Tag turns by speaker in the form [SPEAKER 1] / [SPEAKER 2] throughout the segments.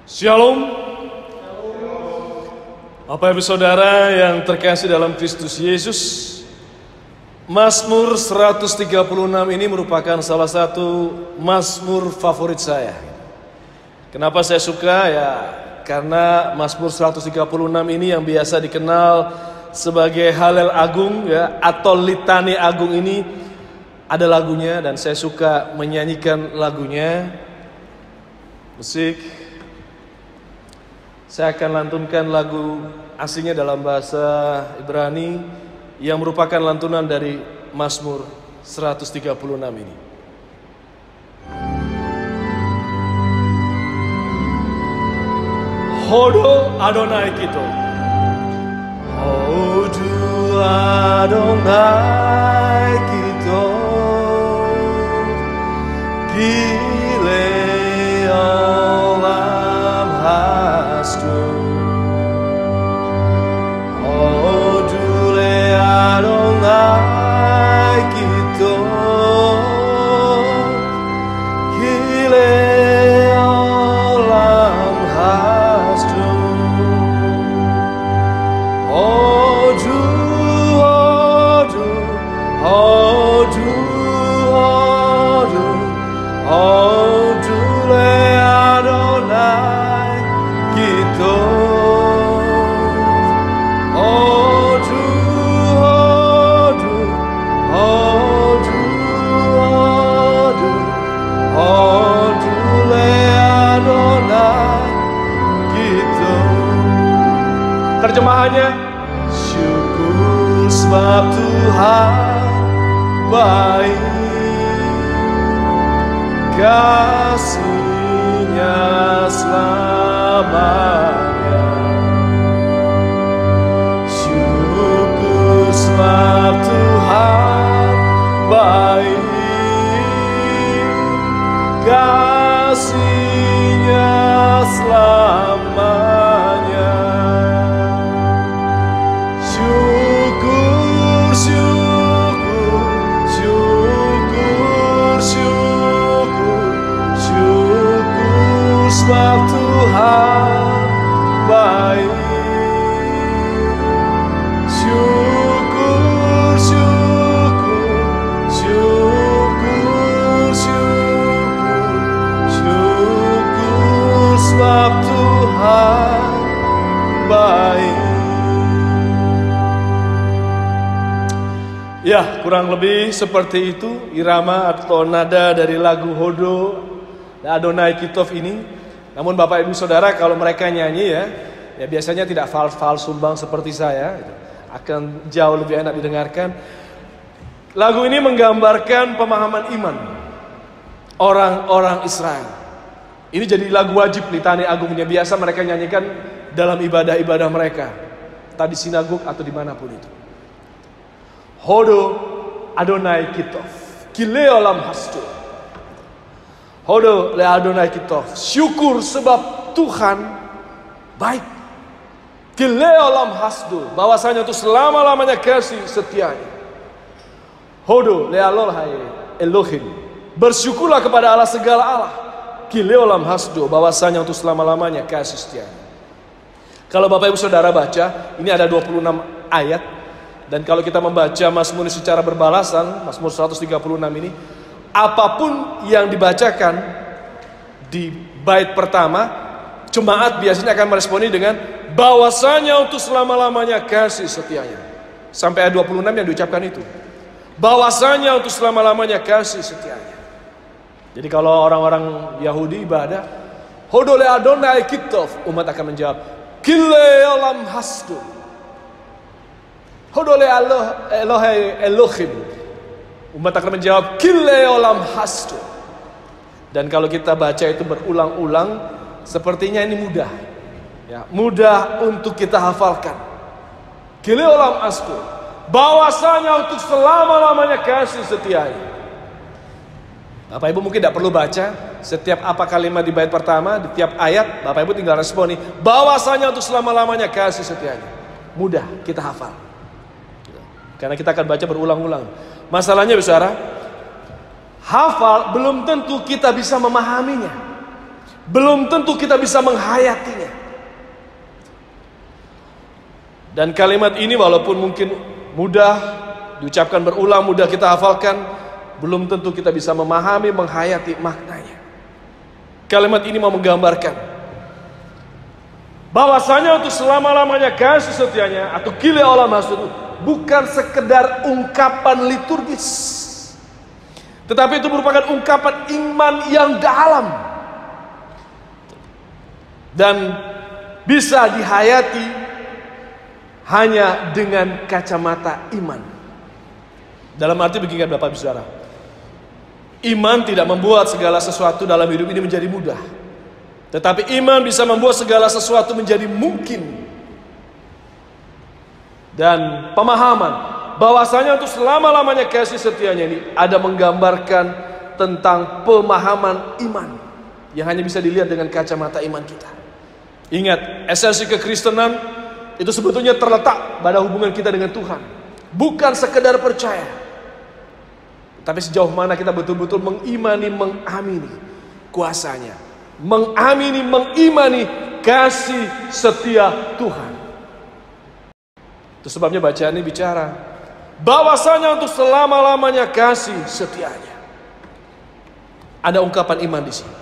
[SPEAKER 1] Shalom. Bapak Ibu Saudara yang terkasih dalam Kristus Yesus, Mazmur 136 ini merupakan salah satu mazmur favorit saya. Kenapa saya suka? Ya, karena Mazmur 136 ini yang biasa dikenal sebagai Halel Agung ya, atau Litani Agung ini ada lagunya dan saya suka menyanyikan lagunya. Musik. Saya akan lantunkan lagu aslinya dalam bahasa Ibrani yang merupakan lantunan dari Mazmur 136 ini. Hodo Adonai Kito. Hodo Adonai Kito. Gile olam hasdu. Hodule Adonai Kito. Gile olam hasdu. Hodu, hodu, hodu, hodu, hodule Adonai Kito. Hodu, hodu, hodu, hodu, hodule Adonai Kito. Terjemahannya, syukur sebab Tuhan baik, kasih-Nya selamanya. Syukur sebab Tuhan baik, kasih-Nya selamanya. Syukur, syukur, syukur, syukur, syukur sebab Tuhan baik. Syukur, syukur, syukur, syukur, syukur sebab Tuhan baik. Ya, kurang lebih seperti itu irama atau nada dari lagu Hodo Adonai Kitov ini. Namun Bapak Ibu Saudara kalau mereka nyanyi ya biasanya tidak fals sumbang seperti saya gitu. Akan jauh lebih enak didengarkan. Lagu ini menggambarkan pemahaman iman orang-orang Israel. Ini jadi lagu wajib litani agungnya, biasa mereka nyanyikan dalam ibadah-ibadah mereka, tadi sinagog atau dimanapun itu. Hodo Adonai Kitov, Kile olam hasdu. Hodo le Adonai Kitov, syukur sebab Tuhan baik. Kile olam hasdu, bahwasanya untuk selama-lamanya kasih setianya. Hodo le Elohai Elohim, bersyukurlah kepada Allah segala Allah. Kile olam hasdu, bahwasanya untuk selama-lamanya kasih setianya. Kalau Bapak Ibu Saudara baca, ini ada 26 ayat. Dan kalau kita membaca Mazmur secara berbalasan, Mazmur 136 ini, apapun yang dibacakan di bait pertama, jemaat biasanya akan meresponi dengan bahwasanya untuk selama-lamanya kasih setianya. Sampai ayat 26 yang diucapkan itu. Bahwasanya untuk selama-lamanya kasih setianya. Jadi kalau orang-orang Yahudi ibadah, Hodole Adonai Kitov, umat akan menjawab, Kile olam hasdu. Hodole Elohai Elohim, umat akan menjawab Kile olam hasdu. Dan kalau kita baca itu berulang-ulang, sepertinya ini mudah ya, mudah untuk kita hafalkan. Kile olam hasdu, bahwasanya untuk selama-lamanya kasih setianya. Bapak Ibu mungkin tidak perlu baca setiap apa kalimat di bait pertama, di tiap ayat Bapak Ibu tinggal responi bahwasanya untuk selama-lamanya kasih setianya. Mudah kita hafal. Karena kita akan baca berulang-ulang. Masalahnya saudara, hafal belum tentu kita bisa memahaminya. belum tentu kita bisa menghayatinya. Dan kalimat ini walaupun mungkin mudah diucapkan berulang, mudah kita hafalkan, belum tentu kita bisa memahami, menghayati maknanya. Kalimat ini mau menggambarkan bahwasanya untuk selama-lamanya kasih setianya atau Kilei Olam Hasud bukan sekedar ungkapan liturgis, tetapi itu merupakan ungkapan iman yang dalam dan bisa dihayati hanya dengan kacamata iman. Dalam arti begini Bapak Ibu Saudara, iman tidak membuat segala sesuatu dalam hidup ini menjadi mudah, tetapi iman bisa membuat segala sesuatu menjadi mungkin. Dan pemahaman bahwasanya untuk selama-lamanya kasih setianya ini ada menggambarkan tentang pemahaman iman yang hanya bisa dilihat dengan kacamata iman kita. Ingat, esensi kekristenan itu sebetulnya terletak pada hubungan kita dengan Tuhan, bukan sekedar percaya, tapi sejauh mana kita betul-betul mengimani, mengamini kuasanya, mengimani kasih setia Tuhan. Itu sebabnya bacaan ini bicara bahwasanya untuk selama-lamanya kasih setianya. Ada ungkapan iman di sini.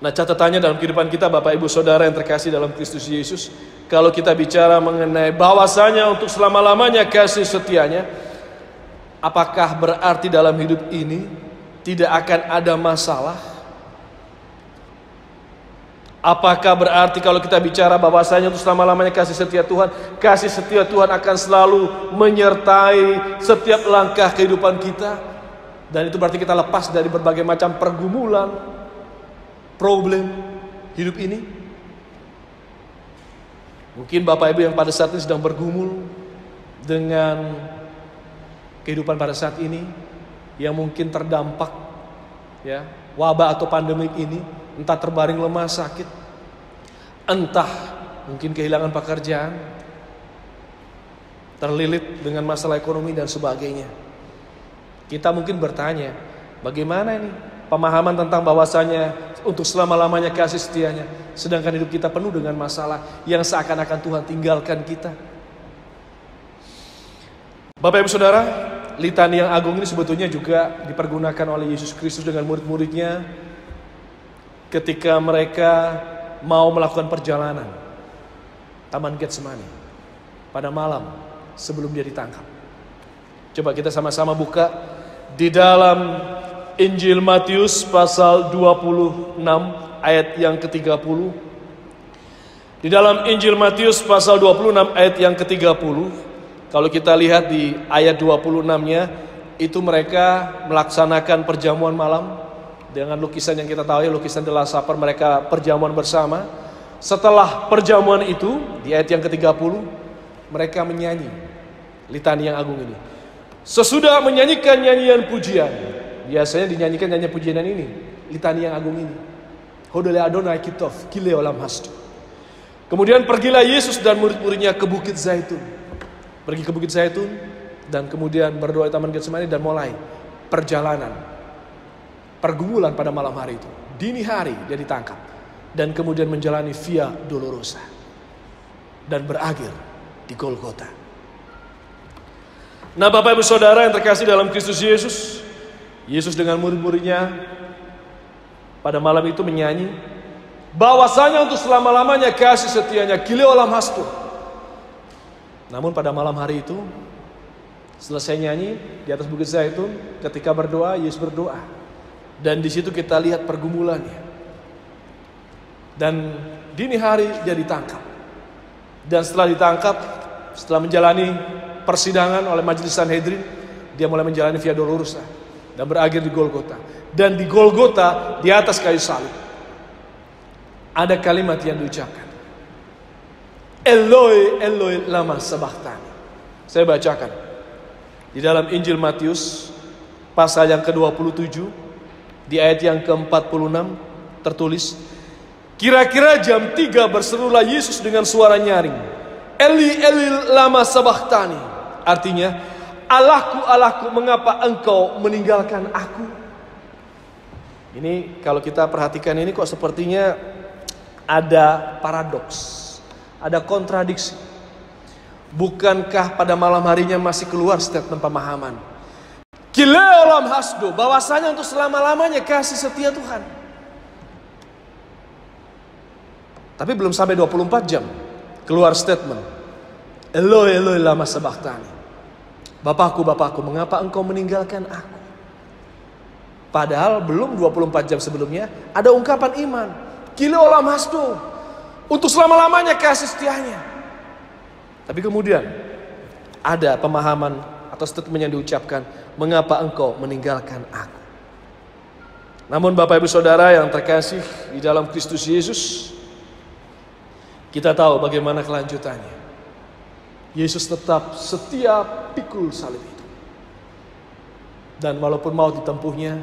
[SPEAKER 1] Nah, catatannya dalam kehidupan kita Bapak Ibu Saudara yang terkasih dalam Kristus Yesus, kalau kita bicara mengenai bahwasanya untuk selama-lamanya kasih setianya, apakah berarti dalam hidup ini tidak akan ada masalah? Apakah berarti kalau kita bicara bahwasanya untuk selama-lamanya kasih setia Tuhan akan selalu menyertai setiap langkah kehidupan kita, dan itu berarti kita lepas dari berbagai macam pergumulan, problem hidup ini? Mungkin Bapak Ibu yang pada saat ini sedang bergumul dengan kehidupan pada saat ini, yang mungkin terdampak wabah atau pandemik ini, entah terbaring lemah sakit, entah mungkin kehilangan pekerjaan, terlilit dengan masalah ekonomi dan sebagainya. Kita mungkin bertanya, bagaimana ini pemahaman tentang bahwasanya untuk selama-lamanya kasih setianya, sedangkan hidup kita penuh dengan masalah yang seakan-akan Tuhan tinggalkan kita. Bapak Ibu Saudara, litani yang agung ini sebetulnya juga dipergunakan oleh Yesus Kristus dengan murid-muridnya ketika mereka mau melakukan perjalanan Taman Getsemani pada malam sebelum dia ditangkap. Coba kita sama-sama buka di dalam Injil Matius pasal 26 ayat yang ke-30. Di dalam Injil Matius pasal 26 ayat yang ke-30, kalau kita lihat di ayat 26-nya, itu mereka melaksanakan perjamuan malam dengan lukisan yang kita tahu ya, lukisan The Last Supper, mereka perjamuan bersama. Setelah perjamuan itu, di ayat yang ke-30, mereka menyanyi litani yang agung ini. Sesudah menyanyikan nyanyian pujian, biasanya dinyanyikan nyanyian pujian ini, litani yang agung ini, Hodele Adonai Kitov, Kilei Olam Hasud. Kemudian pergilah Yesus dan murid-muridnya ke Bukit Zaitun. Pergi ke Bukit Zaitun dan kemudian berdoa di Taman Getsemani dan mulai perjalanan. Pergumulan pada malam hari itu. Dini hari dia ditangkap dan kemudian menjalani Via Dolorosa dan berakhir di Golgota. Nah, Bapak Ibu Saudara yang terkasih dalam Kristus Yesus, Yesus dengan murid-muridnya pada malam itu menyanyi bahwasanya untuk selama-lamanya kasih setianya Kilei Olam Hasud. Namun pada malam hari itu, selesai nyanyi di atas Bukit Zaitun, ketika berdoa, Yesus berdoa. Dan di situ kita lihat pergumulannya. Dan dini hari dia ditangkap. Dan setelah ditangkap, setelah menjalani persidangan oleh Majelis Sanhedrin, dia mulai menjalani Via Dolorosa dan berakhir di Golgota. Dan di Golgota, di atas kayu salib, ada kalimat yang diucapkan, Eloi, Eloi, lama sabachthani. Saya bacakan di dalam Injil Matius pasal yang ke-27 di ayat yang ke-46 tertulis, kira-kira jam 3 berserulah Yesus dengan suara nyaring, Eli, Eli, lama sabachthani. Artinya, Allahku, Allahku, mengapa engkau meninggalkan aku? Ini kalau kita perhatikan ini kok sepertinya ada paradoks, ada kontradiksi. Bukankah pada malam harinya masih keluar statement pemahaman Kileo olam hasdo, bahwasanya untuk selama-lamanya kasih setia Tuhan. Tapi belum sampai 24 jam keluar statement Eloi Eloi lama sabachthani, Bapakku, Bapakku, mengapa engkau meninggalkan aku? Padahal belum 24 jam sebelumnya ada ungkapan iman Kileo olam hasdo, untuk selama-lamanya kasih setianya. Tapi kemudian ada pemahaman atau statement yang diucapkan, mengapa engkau meninggalkan aku? Namun Bapak Ibu Saudara yang terkasih di dalam Kristus Yesus, kita tahu bagaimana kelanjutannya. Yesus tetap setia pikul salib itu. Dan walaupun maut ditempuhnya,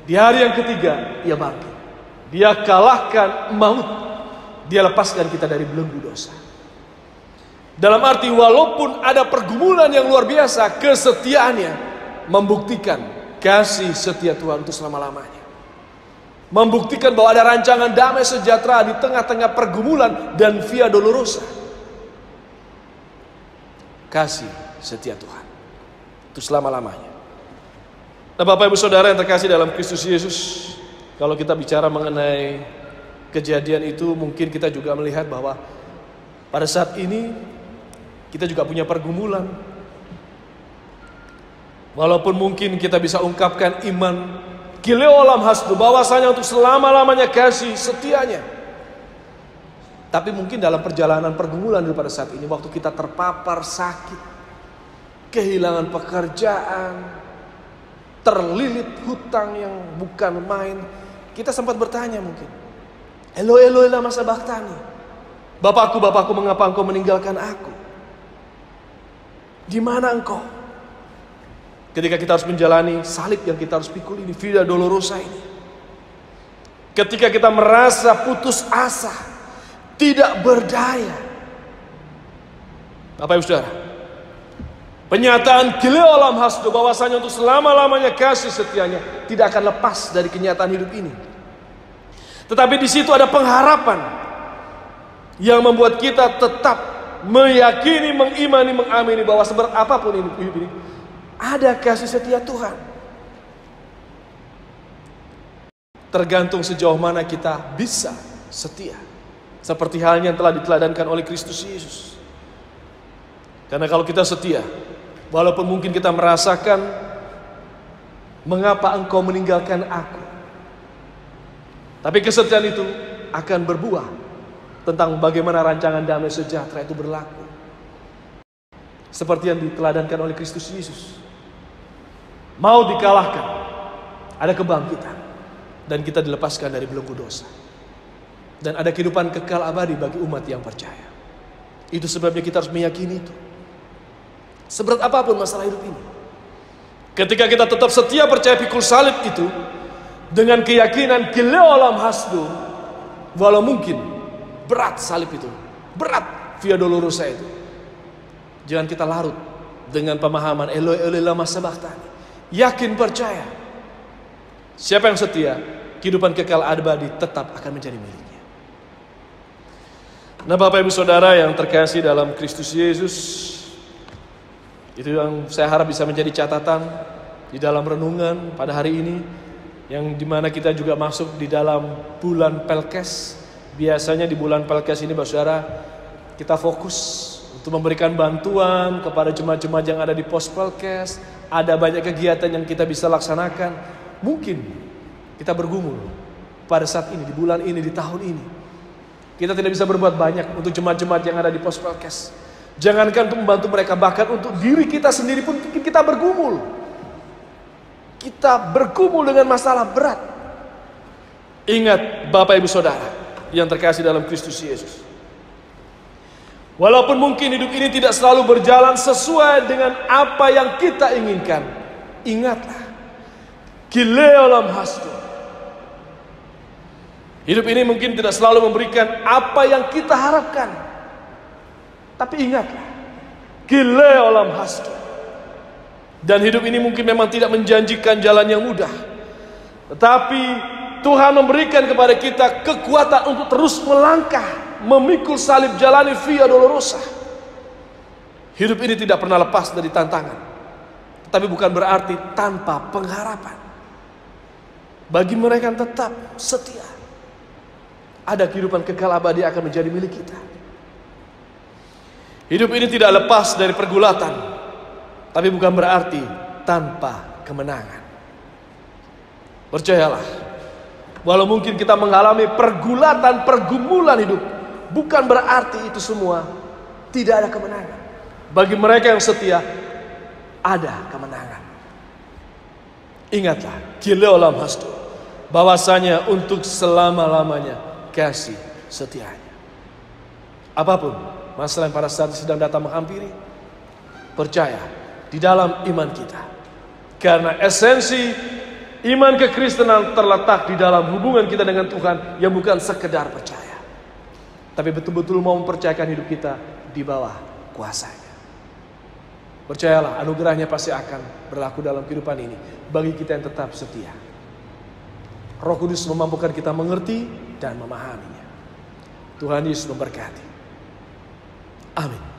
[SPEAKER 1] di hari yang ketiga ia bangkit. Dia kalahkan maut. Dia lepaskan kita dari belenggu dosa. Dalam arti walaupun ada pergumulan yang luar biasa, kesetiaannya membuktikan kasih setia Tuhan untuk selama-lamanya. Membuktikan bahwa ada rancangan damai sejahtera di tengah-tengah pergumulan dan via dolorosa. Kasih setia Tuhan untuk selama-lamanya. Nah, Bapak Ibu Saudara yang terkasih dalam Kristus Yesus, kalau kita bicara mengenai kejadian itu, mungkin kita juga melihat bahwa pada saat ini kita juga punya pergumulan. Walaupun mungkin kita bisa ungkapkan iman Kileo olam hasdo, bahwasanya untuk selama-lamanya kasih setianya. Tapi mungkin dalam perjalanan pergumulan pada saat ini, waktu kita terpapar sakit, kehilangan pekerjaan, terlilit hutang yang bukan main, kita sempat bertanya mungkin, Eloi Eloi lama sabachthani, Bapakku, Bapakku, mengapa engkau meninggalkan aku? Di mana engkau? Ketika kita harus menjalani salib yang kita harus pikul ini, via dolorosa ini. Ketika kita merasa putus asa, tidak berdaya. Bapak Ibu Saudara, penyataan Kileo olam hasdo, bahwasanya untuk selama-lamanya kasih setianya, tidak akan lepas dari kenyataan hidup ini. Tetapi di situ ada pengharapan yang membuat kita tetap meyakini, mengimani, mengamini bahwa seberat apapun hidup ini, ada kasih setia Tuhan. Tergantung sejauh mana kita bisa setia. Seperti halnya yang telah diteladankan oleh Kristus Yesus. Karena kalau kita setia, walaupun mungkin kita merasakan, mengapa engkau meninggalkan aku? Tapi kesetiaan itu akan berbuah tentang bagaimana rancangan damai sejahtera itu berlaku. Seperti yang diteladankan oleh Kristus Yesus. Mau dikalahkan, ada kebangkitan, dan kita dilepaskan dari belenggu dosa. Dan ada kehidupan kekal abadi bagi umat yang percaya. Itu sebabnya kita harus meyakini itu. Seberat apapun masalah hidup ini, ketika kita tetap setia percaya pikul salib itu, dengan keyakinan Kileo olam hasdo, walau mungkin berat salib itu, berat via dolorosa itu, jangan kita larut dengan pemahaman Eloi Eloi lama sabachthani. Yakin percaya, siapa yang setia, kehidupan kekal abadi tetap akan menjadi miliknya. Nah, Bapak Ibu Saudara yang terkasih dalam Kristus Yesus, itu yang saya harap bisa menjadi catatan di dalam renungan pada hari ini, yang dimana kita juga masuk di dalam bulan Pelkes. Biasanya di bulan Pelkes ini, Bapak Saudara, kita fokus untuk memberikan bantuan kepada jemaat-jemaat yang ada di pos Pelkes. Ada banyak kegiatan yang kita bisa laksanakan. Mungkin kita bergumul pada saat ini, di bulan ini, di tahun ini, kita tidak bisa berbuat banyak untuk jemaat-jemaat yang ada di pos Pelkes. Jangankan untuk membantu mereka, bahkan untuk diri kita sendiri pun kita bergumul. Kita bergumul dengan masalah berat. Ingat Bapak Ibu Saudara yang terkasih dalam Kristus Yesus, walaupun mungkin hidup ini tidak selalu berjalan sesuai dengan apa yang kita inginkan, ingatlah Kileo olam hasdo. Hidup ini mungkin tidak selalu memberikan apa yang kita harapkan, tapi ingatlah Kileo olam hasdo. Dan hidup ini mungkin memang tidak menjanjikan jalan yang mudah, tetapi Tuhan memberikan kepada kita kekuatan untuk terus melangkah, memikul salib, jalani via dolorosa. Hidup ini tidak pernah lepas dari tantangan, tapi bukan berarti tanpa pengharapan. Bagi mereka yang tetap setia, ada kehidupan kekal abadi akan menjadi milik kita. Hidup ini tidak lepas dari pergulatan, tapi bukan berarti tanpa kemenangan. Percayalah, walau mungkin kita mengalami pergulatan, pergumulan hidup, bukan berarti itu semua tidak ada kemenangan. Bagi mereka yang setia, ada kemenangan. Ingatlah, Kileo Olam Hasdo, bahwasanya untuk selama-lamanya kasih setianya. Apapun masalah yang pada saat sedang datang menghampiri, percaya di dalam iman kita. Karena esensi iman kekristenan terletak di dalam hubungan kita dengan Tuhan yang bukan sekedar percaya, tapi betul-betul mau mempercayakan hidup kita di bawah kuasa-Nya. Percayalah, anugerahnya pasti akan berlaku dalam kehidupan ini bagi kita yang tetap setia. Roh Kudus memampukan kita mengerti dan memahaminya. Tuhan Yesus memberkati. Amin.